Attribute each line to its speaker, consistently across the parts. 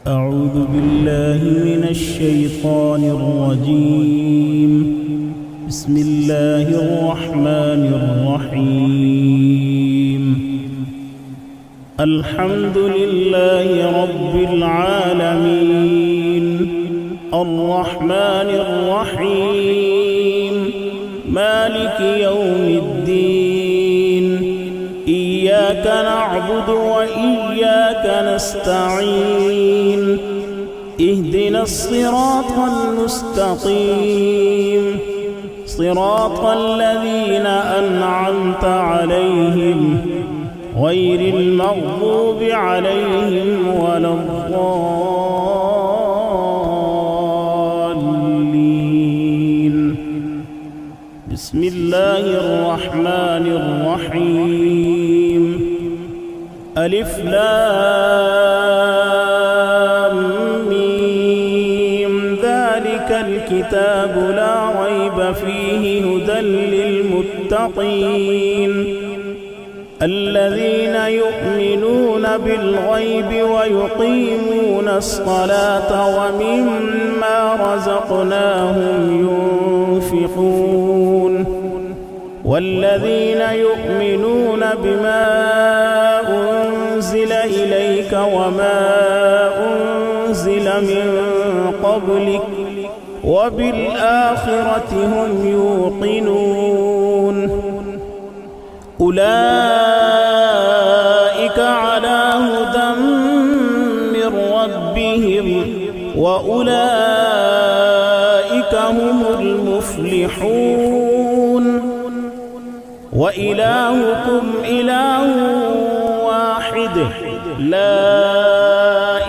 Speaker 1: أعوذ بالله من الشيطان الرجيم. بسم الله الرحمن الرحيم. الحمد لله رب العالمين، الرحمن الرحيم، مالك يوم الدين. إياك نعبد وإياك نستعين. اهدنا الصراط المستقيم، صراط الذين أنعمت عليهم غير المغضوب عليهم ولا الضالين. بسم الله الرحمن الرحيم. ألف لام ميم. ذلك الكتاب لا ريب فيه هدى للمتقين الذين يؤمنون بالغيب ويقيمون الصلاة ومما رزقناهم ينفقون والذين يؤمنون بما أنزل إليك وما أنزل من قبلك وبالآخرة هم يوقنون. أولئك على هدى من ربهم وأولئك هم المفلحون. وإلهكم إله واحد لا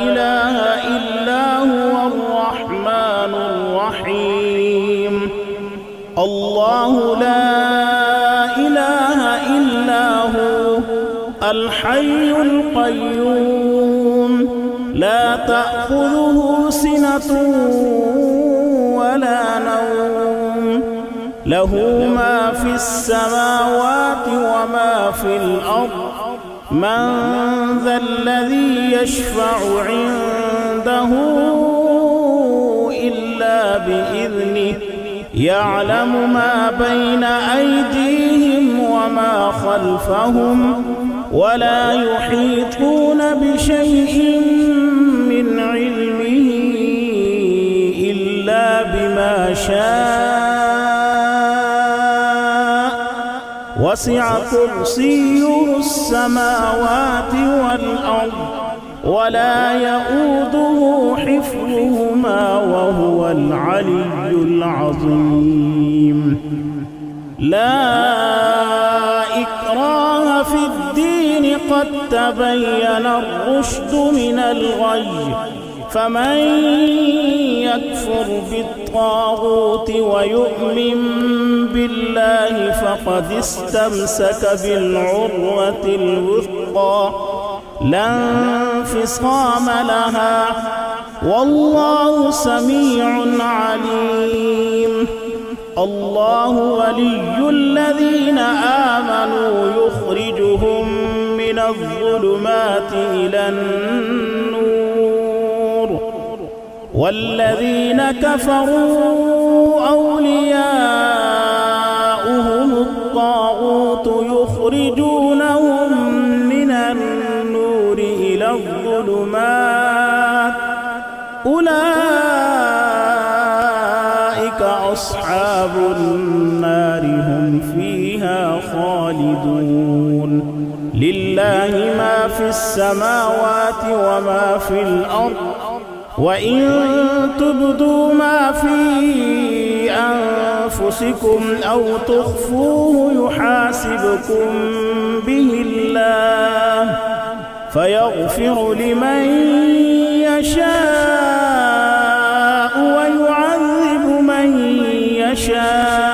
Speaker 1: إله إلا هو الرحمن الرحيم. الله لا إله إلا هو الحي القيوم لا تأخذه سنة ولا نوم له ما في السماوات وما في الأرض. من ذا الذي يشفع عنده إلا بإذنه يعلم ما بين أيديهم وما خلفهم ولا يحيطون بشيء من علمه إلا بما شاء. وسع كرسيه السماوات والأرض ولا يؤوده حفظهما وهو العلي العظيم. لا إكراه في الدين قد تبين الرشد من الغي. فمن يكفر بالطاغوت ويؤمن بالله فقد استمسك بالعروة الوثقى لا انفصام لها والله سميع عليم. الله ولي الذين آمنوا يخرجهم من الظلمات إلى النور والذين كفروا أولياؤهم الطاغوت يخرجونهم من النور إلى الظلمات. أولئك أصحاب النار هم فيها خالدون. لله ما في السماوات وما في الأرض وإن تبدوا ما في أنفسكم أو تخفوه يحاسبكم به الله فيغفر لمن يشاء ويعذب من يشاء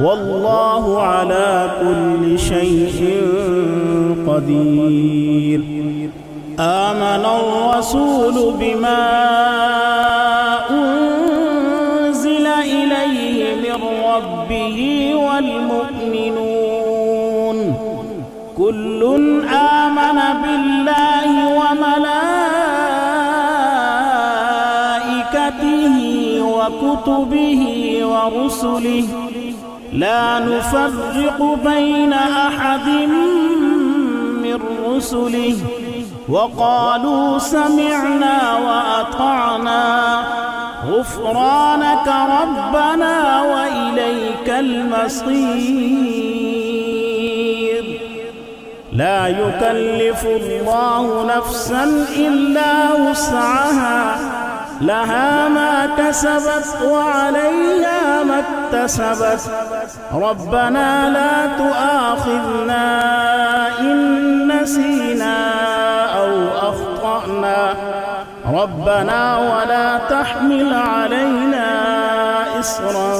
Speaker 1: والله على كل شيء قدير. آمن الرسول بما أنزل إليه من ربه والمؤمنون كل آمن بالله وملائكته وكتبه ورسله لا نفرق بين أحد من رسله وقالوا سمعنا وأطعنا غفرانك ربنا وإليك المصير. لا يكلف الله نفسا إلا وسعها لها ما كسبت وعليها ما اكتسبت ربنا لا تؤاخذنا إن نسينا أو أخطأنا ربنا ولا تحمل علينا إصرا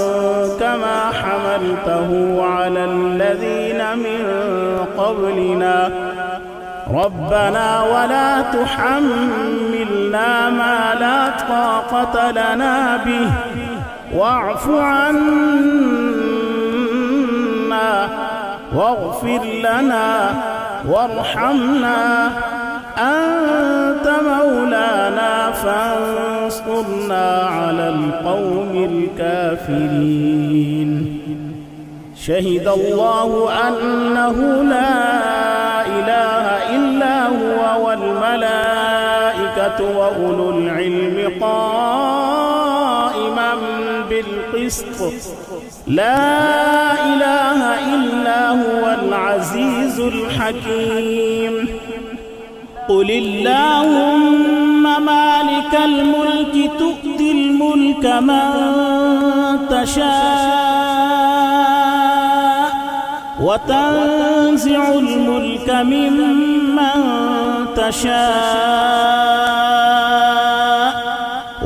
Speaker 1: كما حملته على الذين من قبلنا ربنا ولا تحملنا ما لا طاقة لنا به واعف عنا واغفر لنا وارحمنا أنت مولانا فانصرنا على القوم الكافرين. شهد الله أنه لا إله إلا هو والملائكة وأولو العلم قائما بالقسط لا إله إلا هو العزيز الحكيم. قل اللهم مالك الملك تؤتي الملك من تشاء وتنزع الملك ممن تشاء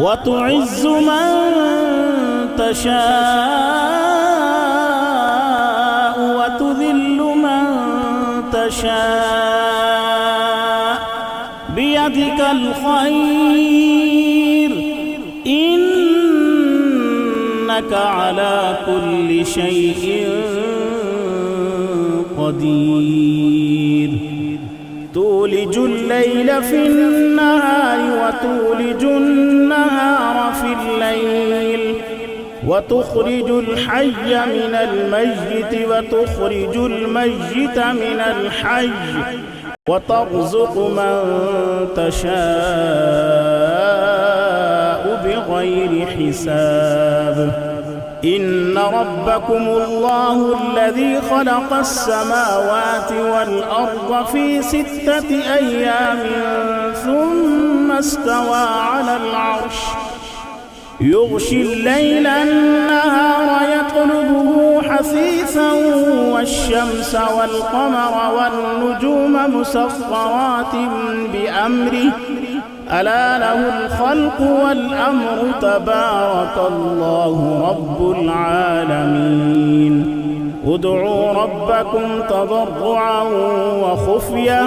Speaker 1: وتعز من تشاء وتذل من تشاء بيدك الخير إنك على كل شيء قدير. تولج الليل في النهار وتولج النهار في الليل وتخرج الحي من الميت وتخرج الميت من الحي وترزق من تشاء بغير حساب. إن ربكم الله الذي خلق السماوات والأرض في 6 أيام ثم استوى على العرش يغشي الليل النهار يطلبه حثيثا والشمس والقمر والنجوم مسخرات بأمره ألا له الخلق والأمر تبارك الله رب العالمين. ادعوا ربكم تضرعا وخفية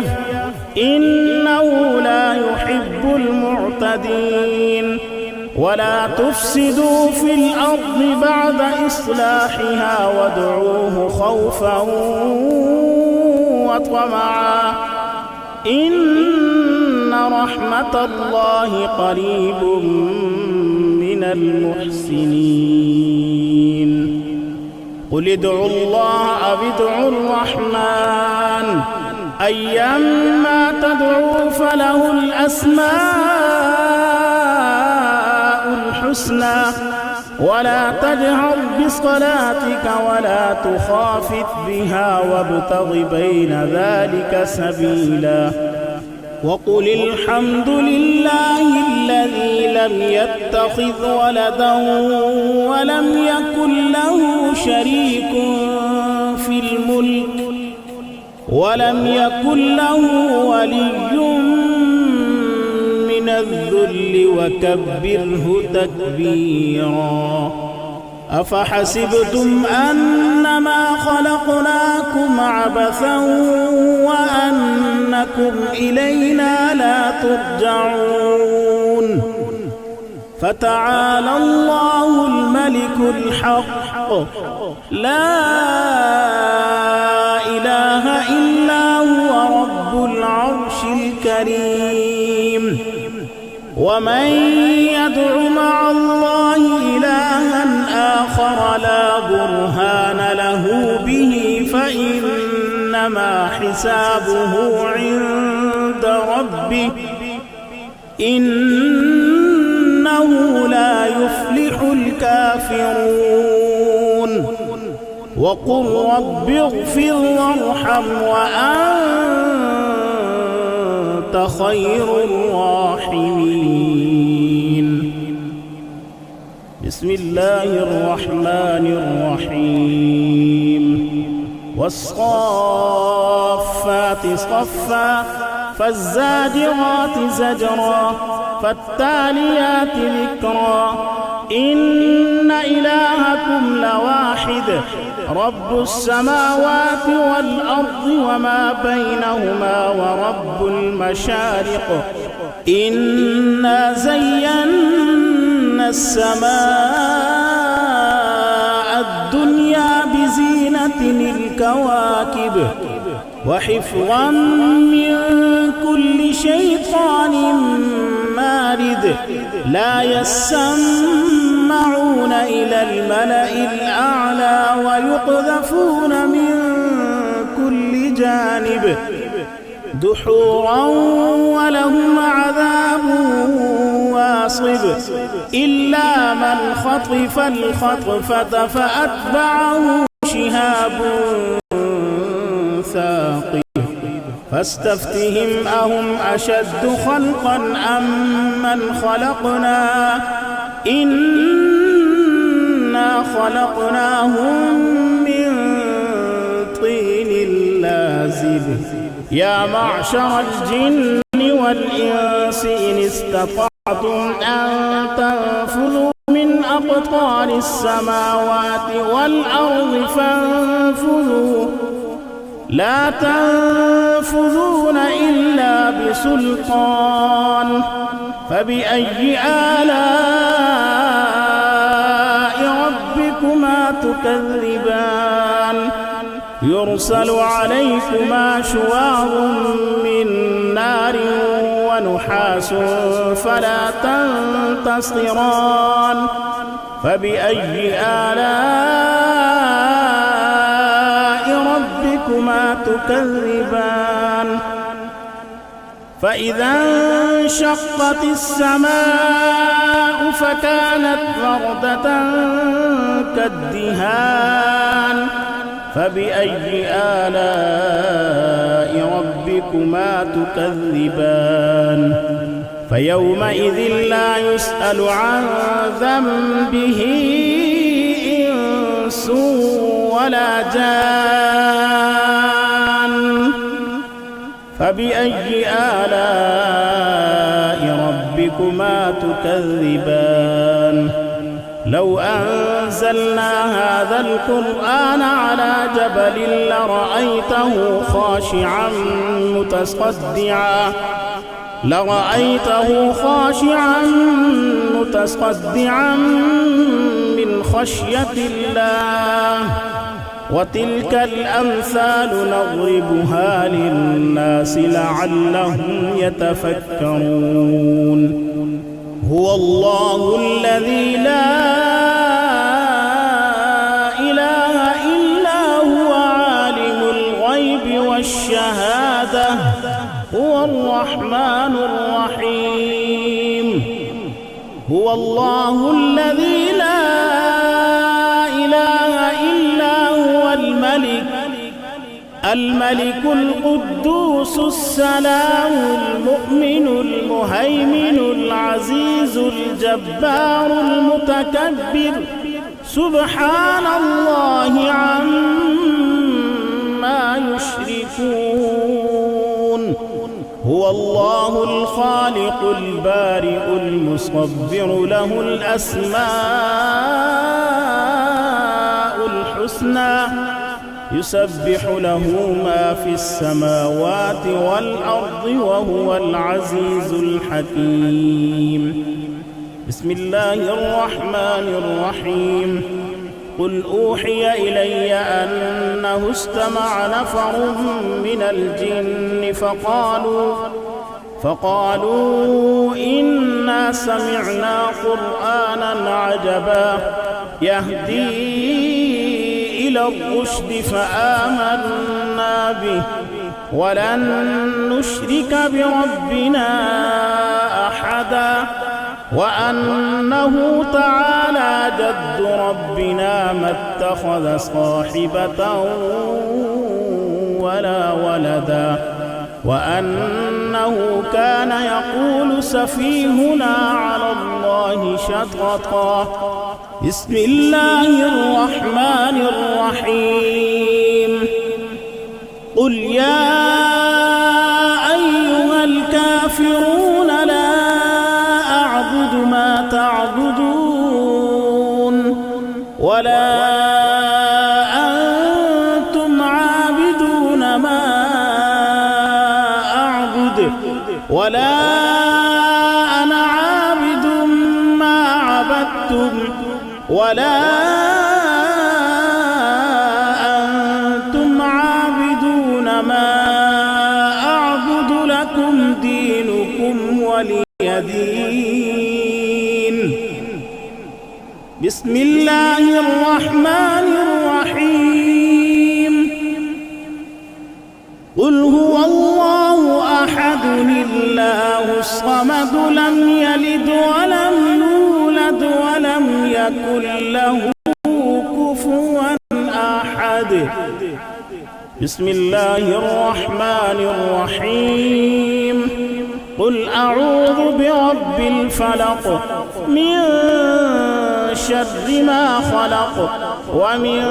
Speaker 1: إنه لا يحب المعتدين. ولا تفسدوا في الأرض بعد إصلاحها وادعوه خوفا وطمعا إن رحمة الله قريب من المحسنين. قل ادعوا الله أو ادعوا الرحمن أيما تدعوا فله الأسماء الحسنى ولا تجهر بصلاتك ولا تخافت بها وابتغ بين ذلك سبيلا. وقل الحمد لله الذي لم يتخذ ولدا ولم يكن له شريك في الملك ولم يكن له ولي من الذل وكبره تكبيرا. أفحسبتم أنما خلقناكم عبثا وأنكم إلينا لا ترجعون. فتعالى الله الملك الحق لا إله إلا كريم ومن يدع مع الله إلها آخر لا برهان له به فإنما حسابه عند ربه إنه لا يفلح الكافرون وقل رب اغفر وارحم وأنت خير الراحمين بسم الله الرحمن الرحيم والصافات صفا فالزاجرات زجرا فالتاليات ذكرا إن إلهكم لواحد رب السماوات والأرض وما بينهما ورب المشارق إنا زينا السماء الدنيا بزينة الكواكب وحفظا من كل شيطان مارد لا يسمعون إلى الملأ الأعلى ويقذفون من كل جانب دحورا ولهم عذاب واصب إلا من خطف الخطفة فأتبعه شهاب ثاقب فاستفتهم أهم أشد خلقا أم من خلقنا إنا خلقناهم من طين لازب يا معشر الجن والإنس إن استطعتم أن تنفذوا من أقطار السماوات والأرض فانفذوا لا تنفذون إلا بسلطان فبأي آلاء ربكما تكذبان يرسل عليكما شواظ من نار ونحاس فلا تنتصران فبأي آلاء ربكما تكذبان فإذا انشقت السماء فكانت وردة كالدهان فبأي آلاء ربكما تكذبان فيومئذ لا يسأل عن ذنبه إنس ولا جان فبأي آلاء ربكما تكذبان لو أنزلنا هذا القرآن على جبل لرأيته خاشعا متصدعا من خشية الله وتلك الأمثال نضربها للناس لعلهم يتفكرون هو الله الذي لا إله إلا هو عالم الغيب والشهادة هو الرحمن الرحيم هو الله الذي لا إله إلا هو الملك القدوس السلام المؤمن المهيمن العزيز الجبار المتكبر سبحان الله عما يشركون هو الله الخالق البارئ المصور له الأسماء الحسنى يسبح له ما في السماوات والأرض وهو العزيز الحكيم بسم الله الرحمن الرحيم قل أوحي إلي أنه استمع نفر من الجن فقالوا إنا سمعنا قرآنا عجبا يهدي إلى الرشد فآمنا به ولن نشرك بربنا أحدا وأنه تعالى جد ربنا ما اتخذ صاحبة ولا ولدا وأنه كان يقول سفيهنا على الله شططا. بسم الله الرحمن الرحيم. قل يا أيها الكافرون لا أعبد ما تعبدون ولا أنتم عابدون ما أعبد ولا أنا عابد ما عبدتم ولا أنتم عابدون ما أعبد لكم دينكم ولي دين. بسم الله الرحمن الرحيم. قل هو الله أحد الله الصمد لم يلد ولم يولد ولم يكن له كفوا أحد. بسم الله الرحمن الرحيم. قل أعوذ برب الفلق من شر ما خلق ومن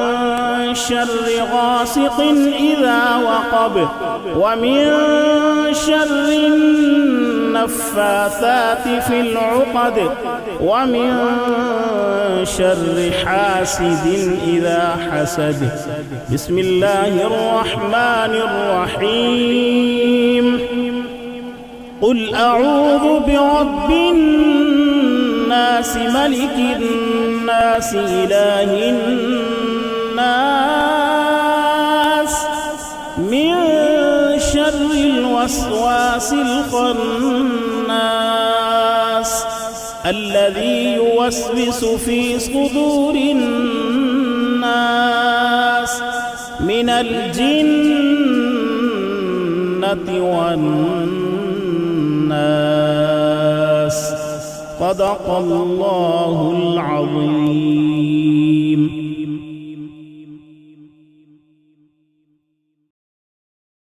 Speaker 1: شر غاسق إذا وقب ومن شر النفاثات في العقد ومن شر حاسد إذا حسد. بسم الله الرحمن الرحيم. قل أعوذ برب الناس ملك الناس إله الناس من شر الوسواس الخناس الذي يوسوس في صدور الناس من الجنة والناس. صدق الله العظيم.